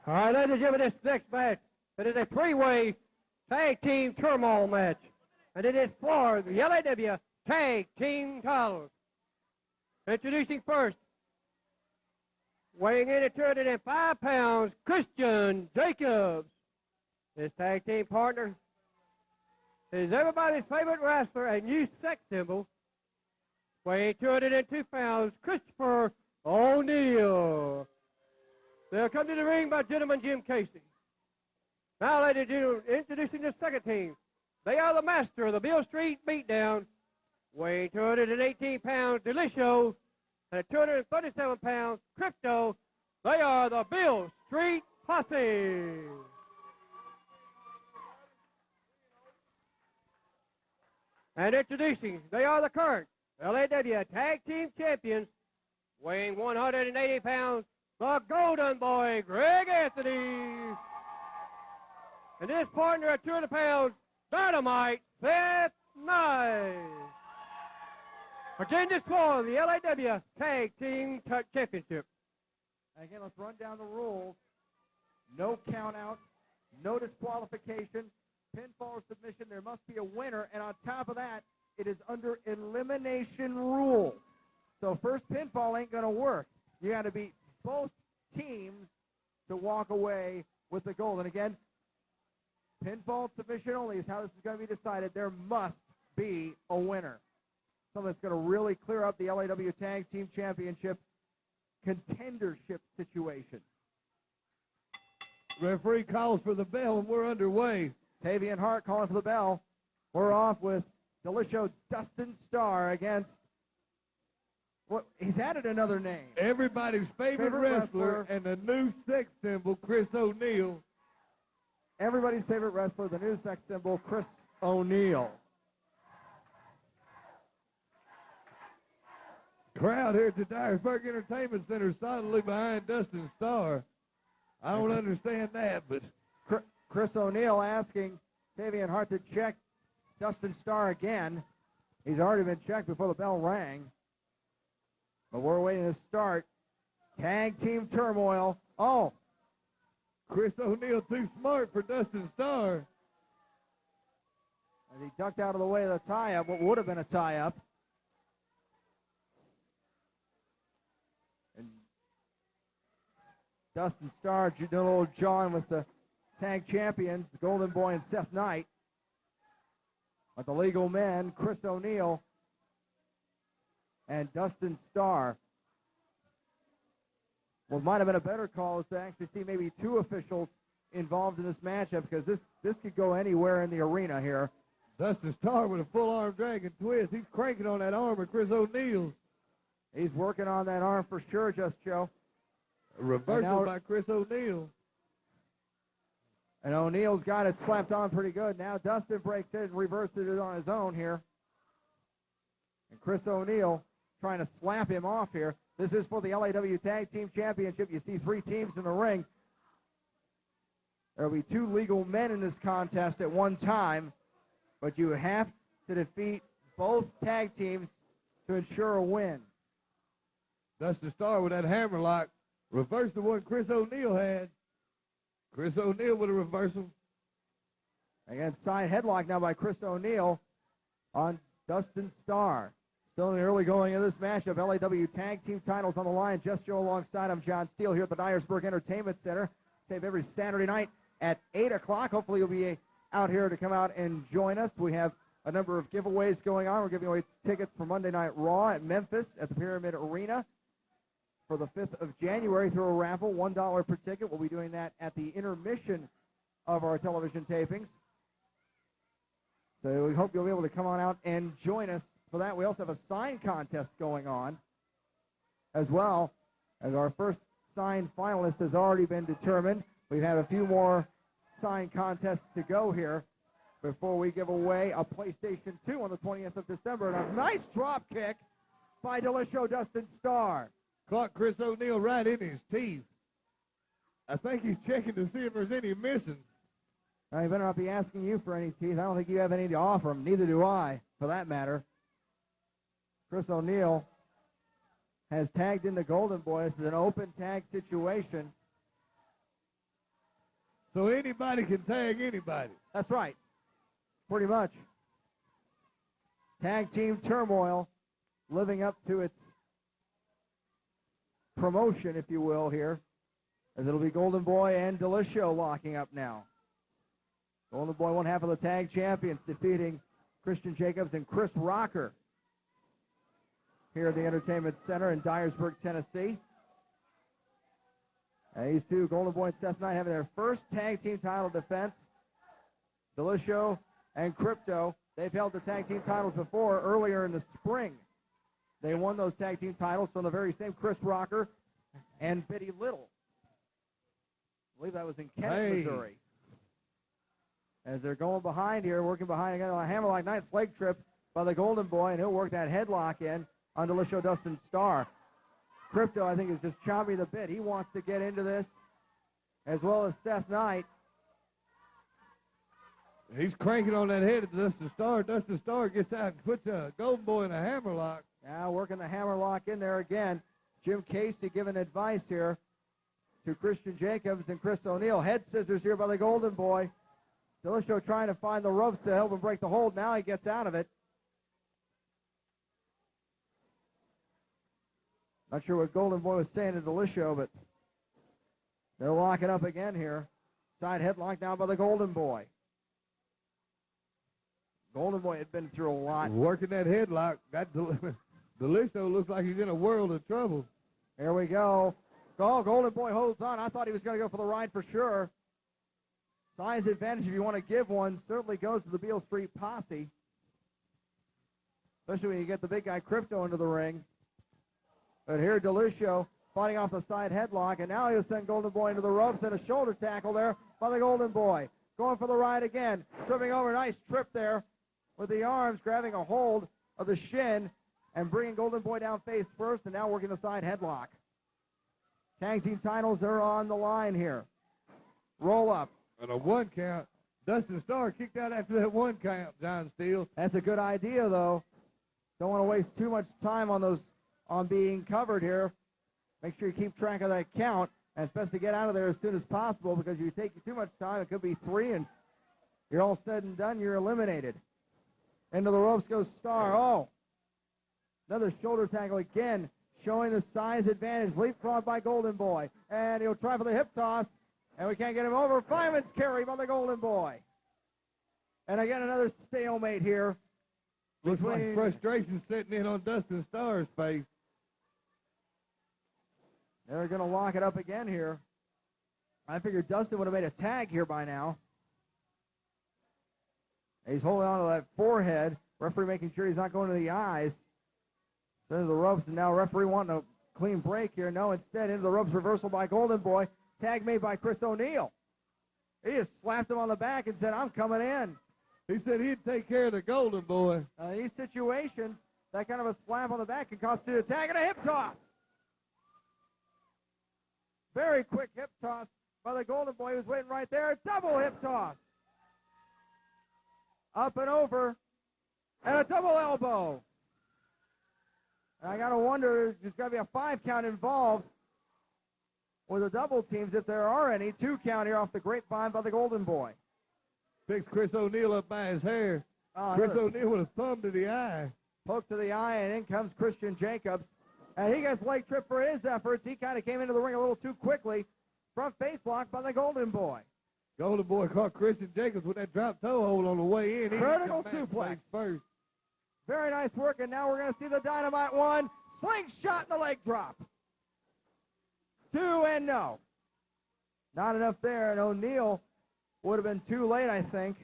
All right, ladies and gentlemen, this next match, it is a three-way tag team turmoil match. And it is for the LAW Tag Team titles. Introducing first, weighing in at 205 pounds, Christian Jacobs. His tag team partner is everybody's favorite wrestler and youth sex symbol, weighing 202 pounds, Christopher O'Neal. They'll come to the ring by gentleman Jim Casey. Now, ladies and gentlemen, introducing the second team. They are the master of the Beale Street Beatdown, weighing 218 pounds, Delicio, and at 237 pounds, Crypto. They are the Beale Street Posse. And introducing, they are the current LAW Tag Team Champions, weighing 180 pounds, the Golden Boy, Greg Anthony. And his partner at 200 pounds, Dynamite, Seth Knight. Again, this for the LAW Tag Team Championship. Again, let's run down the rules. No count out, no disqualification, pinfall or submission. There must be a winner, and on top of that, it is under elimination rules. So first pinfall ain't going to work. You got to beat both teams to walk away with the gold. And again, pinfall submission only is how this is going to be decided. There must be a winner. Something that's going to really clear up the LAW Tag Team Championship contendership situation. Referee calls for the bell, and we're underway. Tavian Hart calling for the bell. We're off with Delicio Dustin Starr against, what, he's added another name. Everybody's favorite wrestler and the new sex symbol, Chris O'Neal. Everybody's favorite wrestler, the new sex symbol, Chris O'Neal. Crowd here at the Dyersburg Entertainment Center solidly behind Dustin Starr. I don't understand that, but Chris O'Neal asking Tavian Hart to check Dustin Starr again. He's already been checked before the bell rang. But we're waiting to start. Tag team turmoil. Oh, Chris O'Neal too smart for Dustin Starr. As he ducked out of the way of the tie-up, what would have been a tie-up. And Dustin Starr, doing a little John with the tag champions, the Golden Boy and Seth Knight. But the legal men, Chris O'Neal and Dustin Starr. What might have been a better call is to actually see maybe two officials involved in this matchup, because this could go anywhere in the arena here. Dustin Starr with a full arm drag and twist. He's cranking on that arm of Chris O'Neal. He's working on that arm for sure, Just Joe. A reversal by Chris O'Neal. And O'Neal's got it slapped on pretty good. Now Dustin breaks it and reverses it on his own here. And Chris O'Neal trying to slap him off here. This is for the LAW Tag Team Championship. You see three teams in the ring. There will be two legal men in this contest at one time, but you have to defeat both tag teams to ensure a win. Dustin Starr with that hammerlock. Reverse the one Chris O'Neal had. Chris O'Neal with a reversal. Again, side headlock now by Chris O'Neal on Dustin Starr. Still in the early going of this matchup, LAW Tag Team titles on the line. Just Joe alongside him, John Steele here at the Dyersburg Entertainment Center. Save every Saturday night at 8 o'clock. Hopefully you'll be out here to come out and join us. We have a number of giveaways going on. We're giving away tickets for Monday Night Raw at Memphis at the Pyramid Arena for the 5th of January through a raffle, $1 per ticket. We'll be doing that at the intermission of our television tapings. So we hope you'll be able to come on out and join us for that. We also have a sign contest going on as well, as our first sign finalist has already been determined. We have a few more sign contests to go here before we give away a PlayStation 2 on the 20th of December. And a nice drop kick by Delicio Dustin Starr. Caught Chris O'Neal right in his teeth. I think he's checking to see if there's any missing. He better not be asking you for any teeth. I don't think you have any to offer him. Neither do I, for that matter. Chris O'Neal has tagged in the Golden Boy. This is an open tag situation. So anybody can tag anybody. That's right. Pretty much. Tag team turmoil living up to its promotion, if you will, here. As it'll be Golden Boy and Delicio locking up now. Golden Boy, one half of the tag champions, defeating Christian Jacobs and Chris Rocker here at the Entertainment Center in Dyersburg, Tennessee. And these two, Golden Boy and Seth Knight, having their first tag team title defense. Delicio and Crypto, they've held the tag team titles before earlier in the spring. They won those tag team titles from the very same Chris Rocker and Biddy Little. I believe that was in Kent, Missouri. As they're going behind here, working behind again on a hammerlock Knight's leg trip by the Golden Boy, and he'll work that headlock in on Delicio Dustin Starr. Crypto, I think, is just chomping the bit. He wants to get into this, as well as Seth Knight. He's cranking on that head at Dustin Starr. Dustin Starr gets out and puts a Golden Boy in a hammerlock. Now working the hammerlock in there again. Jim Casey giving advice here to Christian Jacobs and Chris O'Neill. Head scissors here by the Golden Boy. Delicio trying to find the ropes to help him break the hold. Now he gets out of it. Not sure what Golden Boy was saying to Delicio, but they're locking up again here. Side headlock now by the Golden Boy. Golden Boy had been through a lot. Working that headlock. Delicio looks like he's in a world of trouble. Here we go. Oh, Golden Boy holds on. I thought he was going to go for the ride for sure. Size advantage, if you want to give one, certainly goes to the Beale Street Posse. Especially when you get the big guy Crypto into the ring. But here Delicio fighting off the side headlock, and now he'll send Golden Boy into the ropes, and a shoulder tackle there by the Golden Boy. Going for the ride again. Tripping over, nice trip there with the arms, grabbing a hold of the shin and bringing Golden Boy down face first, and now working the side headlock. Tag team titles are on the line here. Roll up. And a one count. Dustin Starr kicked out after that one count, John Steele. That's a good idea, though. Don't want to waste too much time on being covered here. Make sure you keep track of that count, and it's best to get out of there as soon as possible, because if you take too much time, it could be 3, and you're all said and done, you're eliminated. Into the ropes goes Starr. Oh, another shoulder tackle again, showing the size advantage. Leapfrog by Golden Boy, and he'll try for the hip toss. And we can't get him over. Fireman's carry by the Golden Boy. And again, another stalemate here. Looks like frustration setting in on Dustin Starr's face. They're going to lock it up again here. I figured Dustin would have made a tag here by now. He's holding on to that forehead. Referee making sure he's not going to the eyes. Into the ropes, and now referee wanting a clean break here. No, instead, into the ropes, reversal by Golden Boy. Tag made by Chris O'Neill. He just slapped him on the back and said, I'm coming in. He said he'd take care of the Golden Boy. These situations, that kind of a slap on the back can constitute a tag and a hip toss. Very quick hip toss by the Golden Boy, who's waiting right there. Double hip toss. Up and over. And a double elbow. And I got to wonder, there's got to be a 5 count involved with the double teams, if there are any. 2 count here off the grapevine by the Golden Boy. Picks Chris O'Neill up by his hair. Chris O'Neill with a thumb to the eye. Poke to the eye, and in comes Christian Jacobs. And he gets leg trip for his efforts. He kind of came into the ring a little too quickly. Front face block by the Golden Boy. Golden Boy caught Christian Jacobs with that drop toe hold on the way in. Vertical suplex. First. Very nice work, and now we're going to see the Dynamite 1. Slingshot and the leg drop. 2 and no. Not enough there, and O'Neill would have been too late, I think.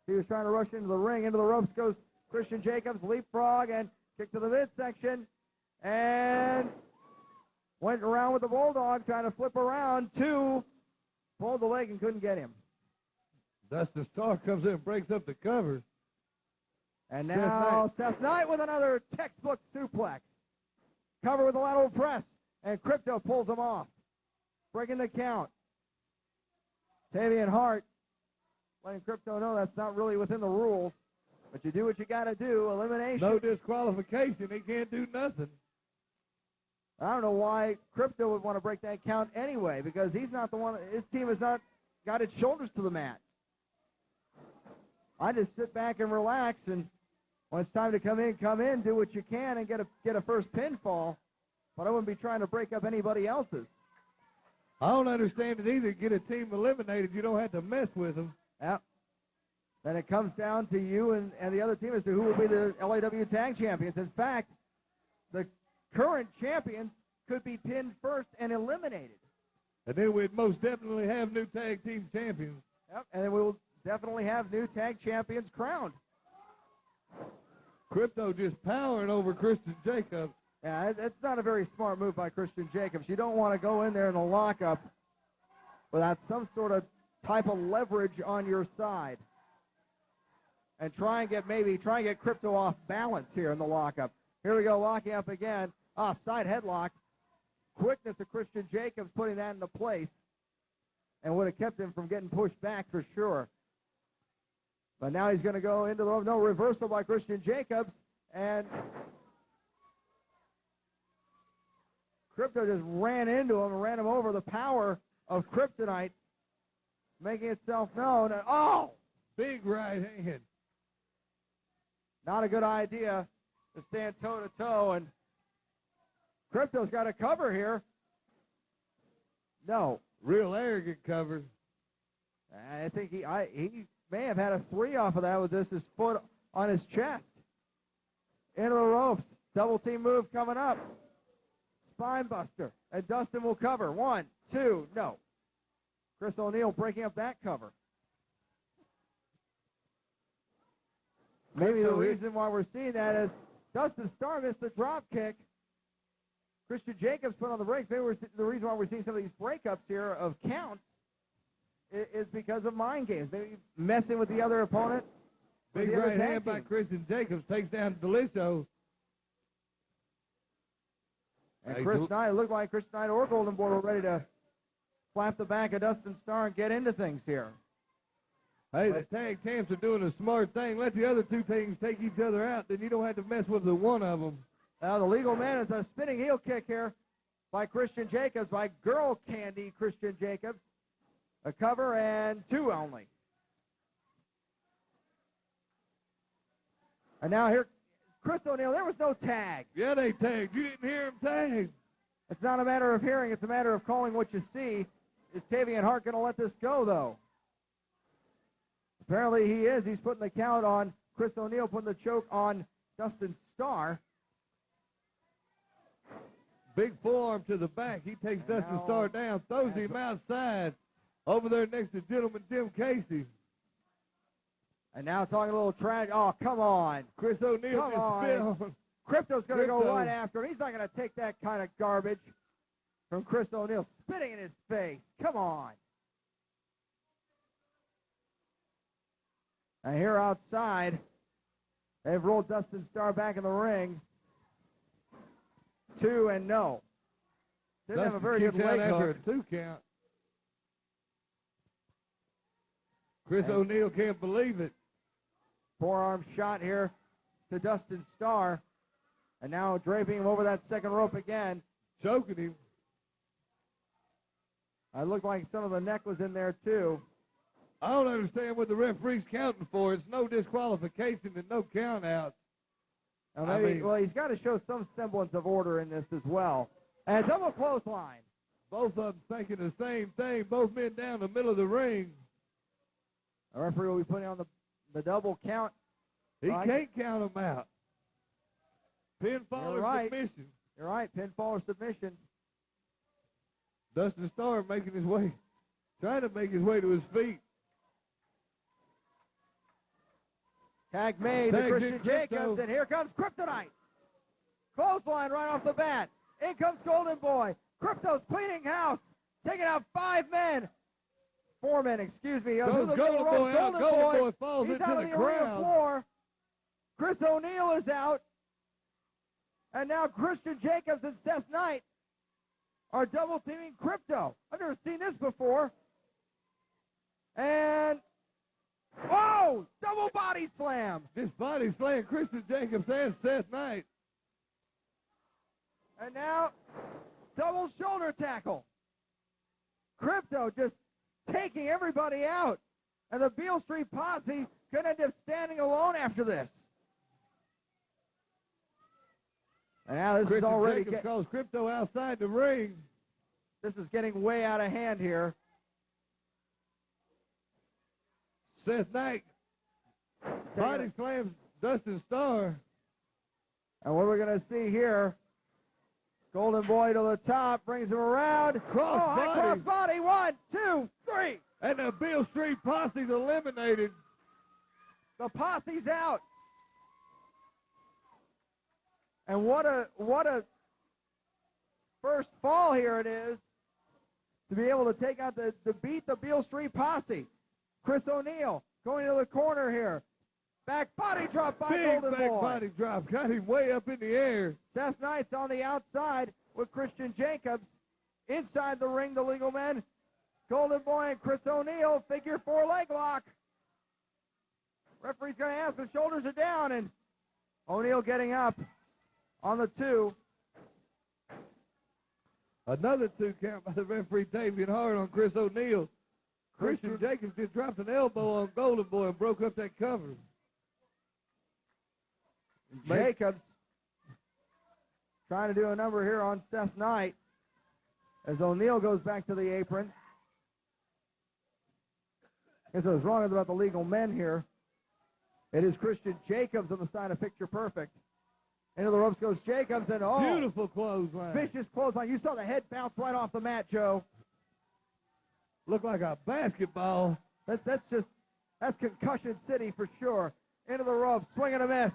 He was trying to rush into the ring. Into the ropes goes Christian Jacobs, leapfrog, and kick to the midsection. And went around with the Bulldog, trying to flip around. 2, pulled the leg and couldn't get him. Dustin Starr comes in and breaks up the covers. And now Seth Knight with another textbook suplex. Cover with a lateral press. And Crypto pulls him off. Breaking the count. Tavian Hart letting Crypto know that's not really within the rules. But you do what you got to do. Elimination. No disqualification. He can't do nothing. I don't know why Crypto would want to break that count anyway, because he's not the one. His team is not got its shoulders to the mat. I just sit back and relax, and when it's time to come in, do what you can and get a first pinfall, but I wouldn't be trying to break up anybody else's. I don't understand it either. Get a team eliminated. You don't have to mess with them. Yep. Then it comes down to you and the other team as to who will be the LAW Tag Champions. In fact, the current champions could be pinned first and eliminated. And then we'd most definitely have new tag team champions. Yep. And then we will definitely have new tag champions crowned. Crypto just powering over Christian Jacobs. Yeah, it's not a very smart move by Christian Jacobs. You don't want to go in there in a lockup without some sort of type of leverage on your side. And try and get Crypto off balance here in the lockup. Here we go, locking up again. Side headlock. Quickness of Christian Jacobs putting that into place. And would have kept him from getting pushed back for sure. But now he's going to go into the reversal by Christian Jacobs. And Crypto just ran into him and ran him over. The power of Kryptonite making itself known. And, big right hand. Not a good idea to stand toe-to-toe. And Crypto's got a cover here. No. Real arrogant cover. I think he may have had a 3 off of that with his foot on his chest. Into the ropes. Double team move coming up. Spine buster. And Dustin will cover. 1, 2, no. Chris O'Neal breaking up that cover. Maybe the reason why we're seeing that is Dustin Starr missed the drop kick. Christian Jacobs put on the brakes. Maybe the reason why we're seeing some of these breakups here of counts is because of mind games. Maybe messing with the other opponent. Big right hand by Christian Jacobs takes down Delicio. And Chris Knight, it looked like Chris Knight or Golden Boy were ready to flap the back of Dustin Starr and get into things here. Hey, the tag champs are doing a smart thing. Let the other two teams take each other out. Then you don't have to mess with the one of them. Now the legal man is a spinning heel kick here by Christian Jacobs, by Girl Candy Christian Jacobs. A cover and 2 only. And now here, Chris O'Neal, there was no tag. Yeah, they tagged. You didn't hear him tag. It's not a matter of hearing. It's a matter of calling what you see. Is Tavian Hart going to let this go, though? Apparently he is. He's putting the count on Chris O'Neal, putting the choke on Dustin Starr. Big forearm to the back. He takes Dustin Starr down, throws him outside over there next to Gentleman Jim Casey. And now talking a little trash. Oh, come on. Chris O'Neal just spit on. Crypto's going to go right after him. He's not going to take that kind of garbage from Chris O'Neal, spitting in his face. Come on. And here outside, they've rolled Dustin Starr back in the ring. 2 and no. Didn't have a very good leg after hook. a 2 count. Chris O'Neal can't believe it. Forearm shot here to Dustin Starr. And now draping him over that second rope again. Choking him. It looked like some of the neck was in there too. I don't understand what the referee's counting for. It's no disqualification and no count out. Well, he's got to show some semblance of order in this as well. And double clothesline. Both of them thinking the same thing. Both men down the middle of the ring. The referee will be putting on the double count. He can't count them out. Pinfall or submission. You're right, pinfall or submission. Dustin Starr trying to make his way to his feet. Tag made to Christian Jacobs, and here comes Kryptonite. Clothesline right off the bat. In comes Golden Boy. Crypto's cleaning house, taking out 5 men. 4 men, excuse me. Golden Boy out. Golden Boy falls He's into out the on the arena crowd. floor. Chris O'Neal is out. And now Christian Jacobs and Seth Knight are double teaming Crypto. I've never seen this before. And whoa! Double body slam. This body slam Christian Jacobs and Seth Knight. And now double shoulder tackle. Crypto just taking everybody out. And the Beale Street Posse could end up standing alone after this. And now this Christian is already Jacobs calls Crypto outside the ring. this is getting way out of hand here. Seth Knight body slams Dustin Starr. And what we're going to see here, Golden Boy to the top, brings him around. Cross Body. 1, 2, 3. And the Beale Street Posse's eliminated. The Posse's out. And what a first fall here it is to be able to take out to beat the Beale Street Posse. Chris O'Neal going to the corner here. Back body drop by Big Golden back Boy. body drop. Got him way up in the air. Seth Knight's on the outside with Christian Jacobs. Inside the ring, the legal men. Golden Boy and Chris O'Neal, figure 4 leg lock. Referee's going to ask, the shoulders are down, and O'Neal getting up on the 2. Another 2 count by the referee, Davian Hart, on Chris O'Neal. Christian Jacobs just dropped an elbow on Golden Boy and broke up that cover. Jacobs trying to do a number here on Seth Knight as O'Neal goes back to the apron. Guess what's wrong about the legal men here. It is Christian Jacobs on the side of Picture Perfect. Into the ropes goes Jacobs, and Beautiful clothesline. vicious clothesline. You saw the head bounce right off the mat, Joe. Looked like a basketball. That's concussion city for sure. Into the ropes, swing and a miss.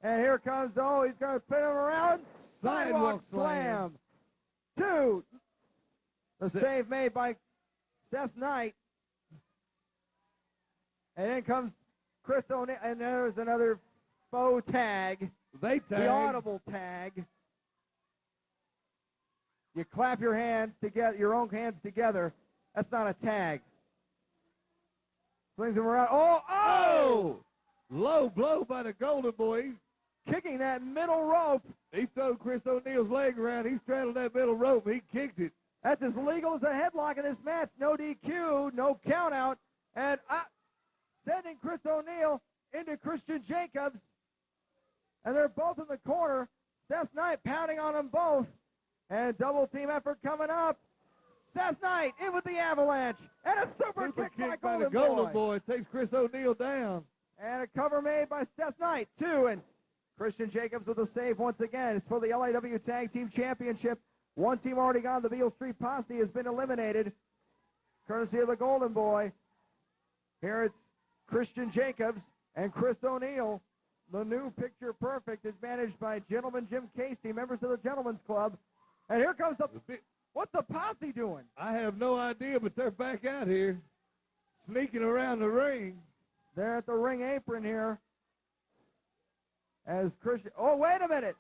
And here comes, he's going to pin him around. Sidewalk slam. 2. The save made by Seth Knight. And then comes Chris O'Neal, and there's another faux tag. They tagged. The audible tag. You clap your hands together, your own hands together. That's not a tag. Swings him around. Oh! Low blow by the Golden Boy. Kicking that middle rope. He threw Chris O'Neal's leg around. He straddled that middle rope. He kicked it. That's as legal as a headlock in this match. No DQ, no count out. And sending Chris O'Neal into Christian Jacobs. And they're both in the corner. Seth Knight pounding on them both. And double team effort coming up. Seth Knight in with the avalanche. And a super kick by the Golden Boy. Takes Chris O'Neal down. And a cover made by Seth Knight. 2. And Christian Jacobs with a save once again. It's for the LIW Tag Team Championship. One team already gone. The Beale Street Posse has been eliminated. Courtesy of the Golden Boy. Here it's Christian Jacobs and Chris O'Neal. The new Picture Perfect is managed by Gentleman Jim Casey, members of the Gentlemen's Club. And here comes what's the Posse doing? I have no idea, but they're back out here, sneaking around the ring. They're at the ring apron here. As Christian, wait a minute.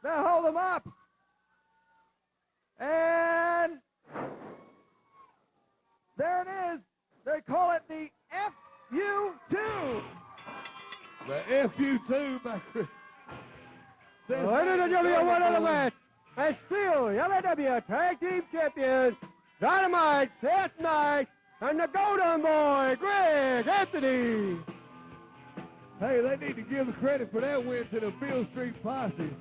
They'll hold them up. And there it is. They call it the FU2. The FU2 by Chris. Ladies and gentlemen, one of the match. And still, the LAW Tag Team Champions, Dynamite, Seth Knight, and the Golden Boy, Greg Anthony. Hey, they need to give the credit for that win to the Beale Street Posse.